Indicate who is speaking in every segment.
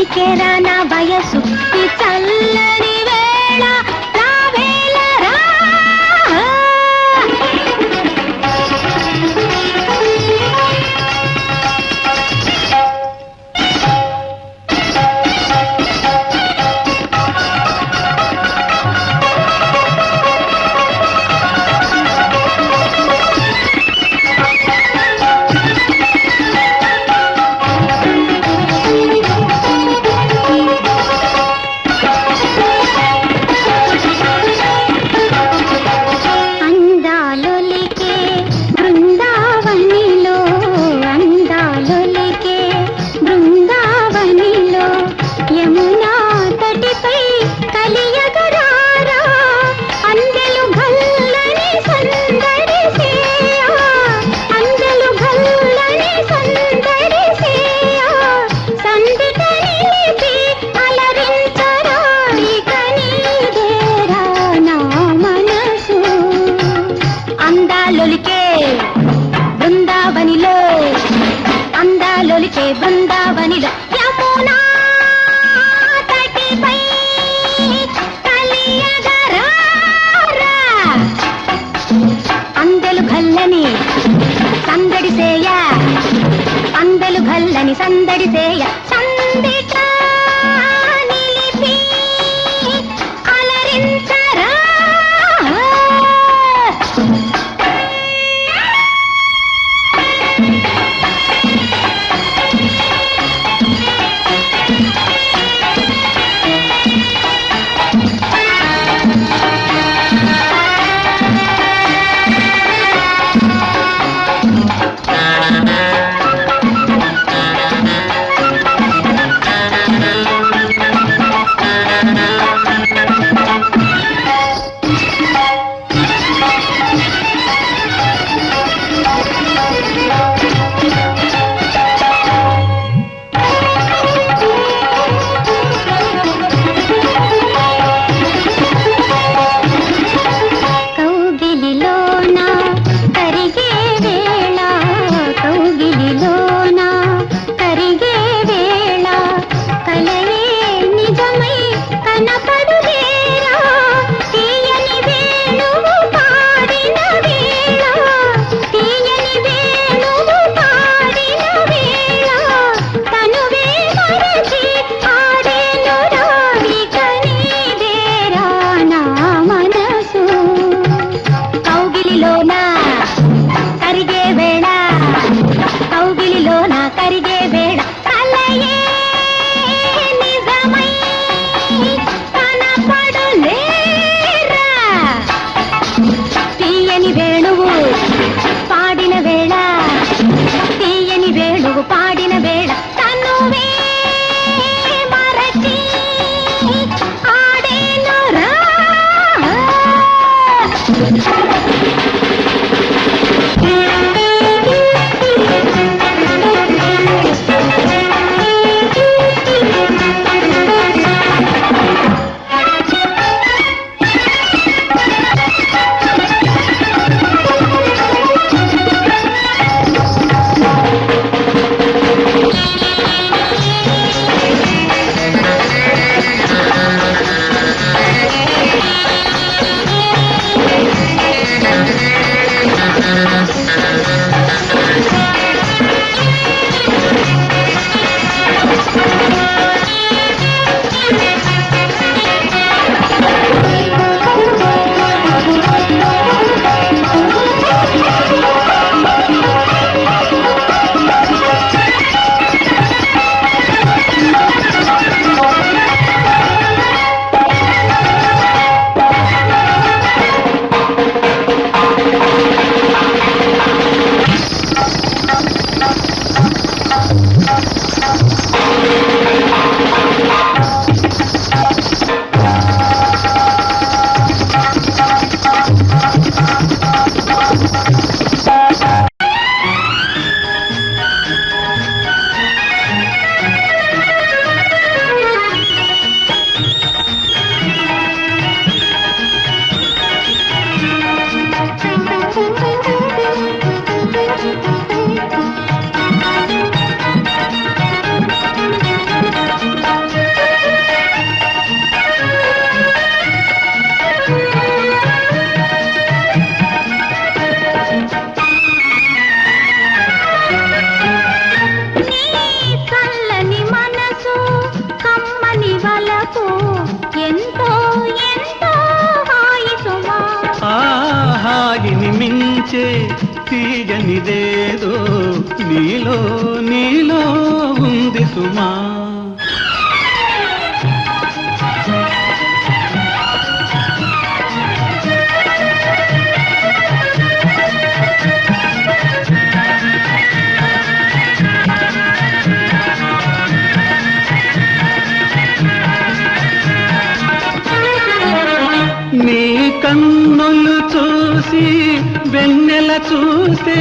Speaker 1: పలికెరా నా వయసు ఈ చల్లని వేళ రావేళ రా.
Speaker 2: మించే తీయనిదేదో నీలో నీలో ఉంది సుమా. నీ కన్నులు చూసి వెన్నెల చూస్తే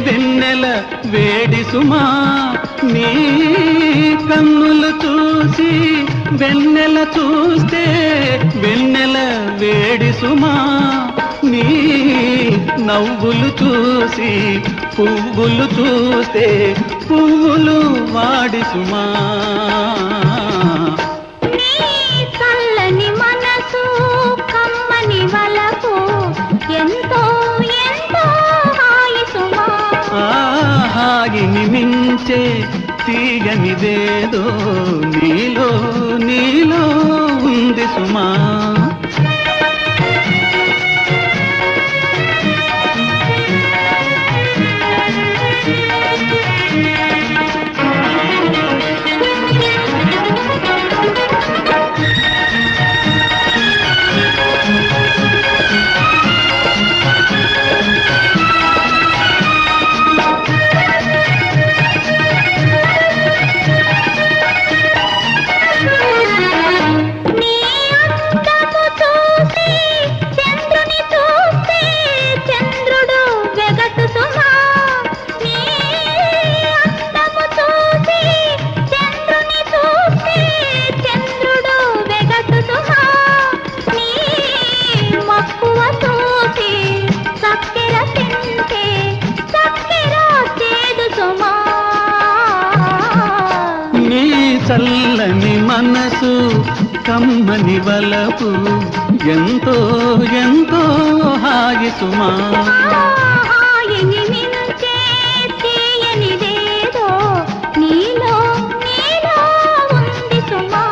Speaker 2: వెన్నెల వేడి సుమా. నీ కన్నులు చూసి వెన్నెల చూస్తే వెన్నెల వేడి సుమా. నీ నవ్వులు చూసి పువ్వులు చూస్తే పువ్వులు వాడి సుమా. హాయిని మించే తీయనిదేదో నీలో నీలో ఉంది సుమా. చల్లని మనసు కమ్మని వలపు ఎంతో ఎంతో హాయి సుమా.
Speaker 1: హాయిని మించే తీయనిదేదో నీలో నీలో ఉంది సుమా.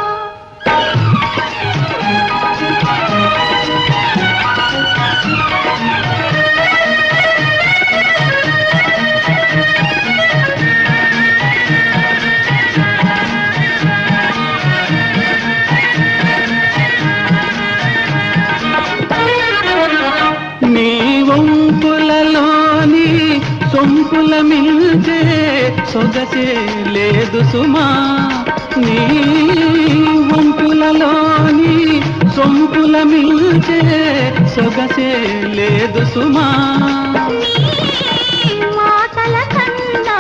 Speaker 2: సొంపుల మిల్చే సొగసే లేదు సుమా. నీ వంపులలోని సొంపుల మిల్చే సొగసే లేదు సుమా.
Speaker 1: మాటల కన్నా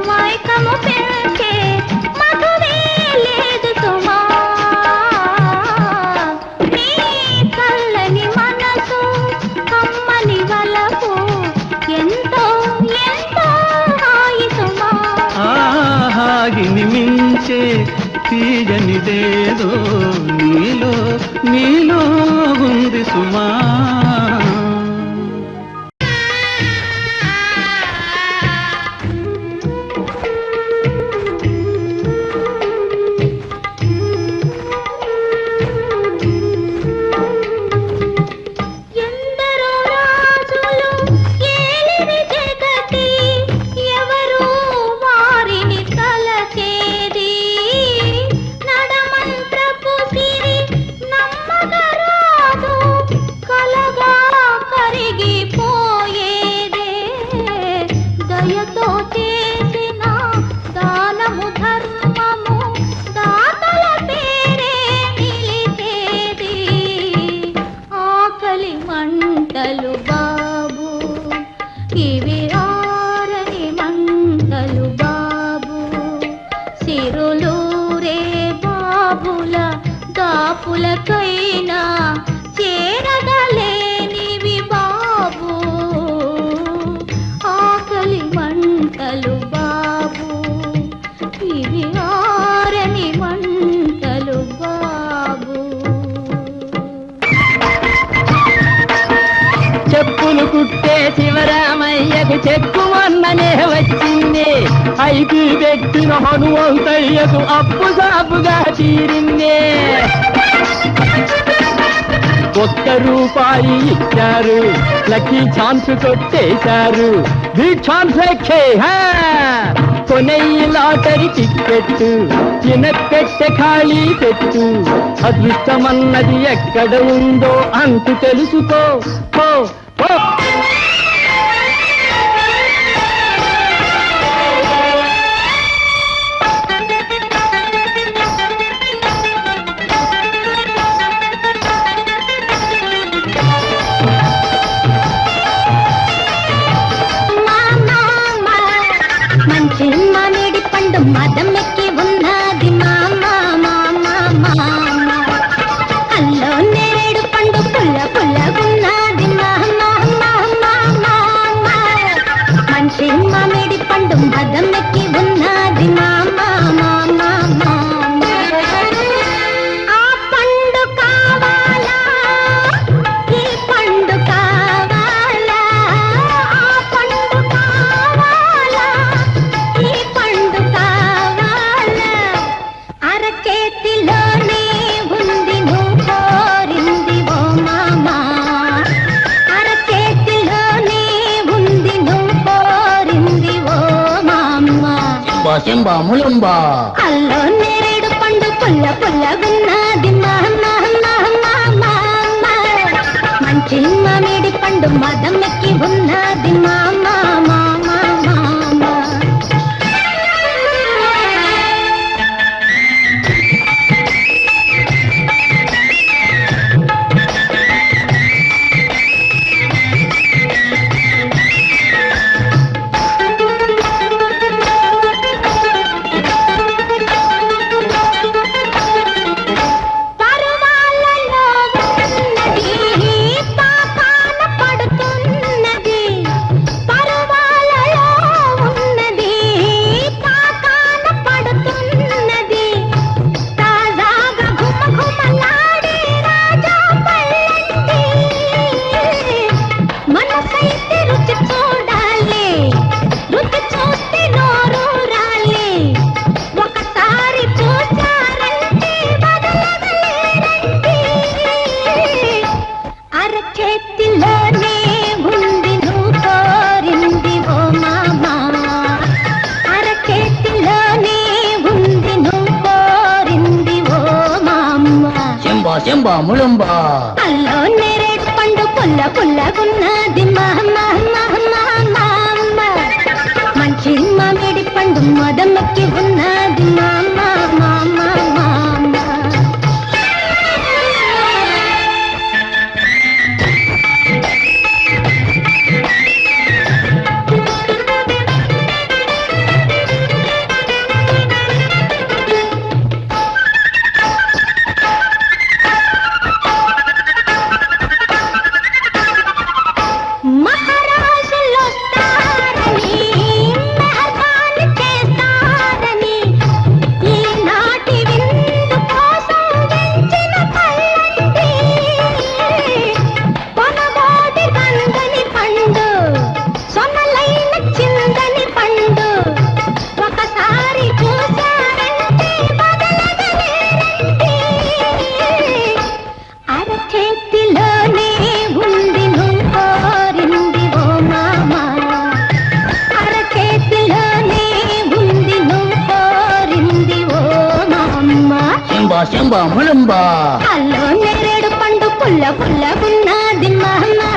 Speaker 1: మైకము పెంచే మధువే లేదు సుమా. నీ కళ్ళని మనసు కమ్మని వలపు ఎంతో
Speaker 2: హాయిని మించే తీయనిదేదో నీలో నీలో ఉంది సుమా.
Speaker 1: దాపులకైనా చేరగలేనివి బాబు, ఆకలి మంటలు బాబు, ఇవి ఆరని మంటలు బాబు.
Speaker 3: చెప్పులు కుట్టే శివరామయ్యకు చెక్కుమన్ననే వచ్చింది, ఐకి పెట్టిన హనుమంతయ్యకు అప్పు సాపుగా తీరింది. రూపాయి ఇచ్చారు, లక్కీ ఛాన్స్ కొట్టేశారు. ది ఛాన్స్ ఎక్కే కొనెయ్యి లాటరీ టికెట్, చినపెట్టె ఖాళీ పెట్టు. అదృష్టమన్నది ఎక్కడ ఉందో అంతు తెలుసుకో. పో పో.
Speaker 1: మంచి మామిడి పండు మదం ఎక్కి ఉన్నది మామా మామా మామా. అల్లో నేరేడు పండు పుల్ల పుల్లగున్నది మామా మామా మామా. మంచి మామిడి పండు మదం ఎక్కి ఉన్నది మామా మామా మామా. ఆ పండు కావాలా, ఈ పండు కావాలా, ఆ పండు కావాలా, ఈ పండు కావాలా. అరచేతిలోనే ఉంది నువ్వు కోరింది ఓ మామా. అరచేతిలోనే ఉంది నువ్వు కోరింది ఓ మామా.
Speaker 3: శంబా ములుంబా.
Speaker 1: అల్లో నేరేడు పండు పుల్ల పుల్లగున్నది మామా మామా మామా. మంచి మామిడి పండు మదం ఎక్కి ఉన్నది మామా మామా మామా. పరువాలలో ఉన్నది, పాపాన పడుతున్నది. పరువాలలో ఉన్నది, పాపాన పడుతున్నది. తాజాగా ఘుమఘుమలాడే రాజా పళ్ళండి. మనసైతే రుచి చూడాలి, రుచి చూస్తే నోరూరాలి. ఒకసారి చూసారంటే వదలగలేరండి. అరచేతిలోనే ఉంది నువ్వు కోరింది ఓ మామా. అరచేతిలోనే ఉంది నువ్వు కోరింది ఓ మామా.
Speaker 3: శంబా ములుంబా.
Speaker 1: అల్లో నేరేడు పండు పుల్ల పుల్లగున్నది మామా మామా మామా. మంచి మామిడి పండు మదమెక్కి ఉన్నది మామా మామా మామా. మహారాజులొస్తారని, మెహర్బానీ చేస్తారని, ఈనాటి విందు కోసం వెంచిన పళ్ళండి. పొనగోటి బందని పండు, సొనలైన చిందని పండు. ఒకసారి చూసారంటే వదలగలేరండి. అరచేతిలోనే ఉంది నువ్వు కోరింది ఓ మామా. అరచేతిలోనే ఉంది నువ్వు కోరింది ఓ మామా.
Speaker 3: శంబా ములుంబా.
Speaker 1: అల్లో నేరేడు పండు పుల్ల పుల్లగున్నది మామా